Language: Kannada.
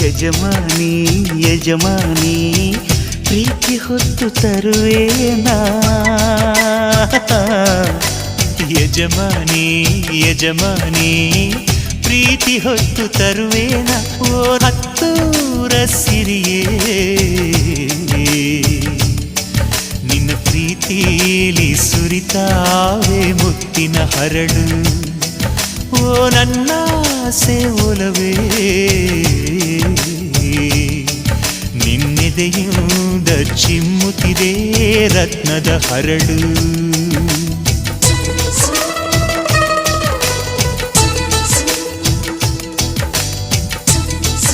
ಯಜಮಾನಿ ಯಜಮಾನಿ ಪ್ರೀತಿ ಹೊತ್ತು ತರುವೇನಾ ಯಜಮಾನಿ ಯಜಮಾನಿ ಪ್ರೀತಿ ಹೊತ್ತು ತರುವೇನಾ ಓ ಹತ್ತೂರ ಸಿರಿಯೇ ನಿನ್ನ ಪ್ರೀತಿಲಿ ಸುರಿತಾವೆ ಮುತ್ತಿನ ಹರಳು ಓ ನನ್ನಾಸೆ ಒಲವೇ ನಿನ್ನೆದೆಯಿಂದ ಚಿಮ್ಮುತ್ತಿದೆ ರತ್ನದ ಹರಳು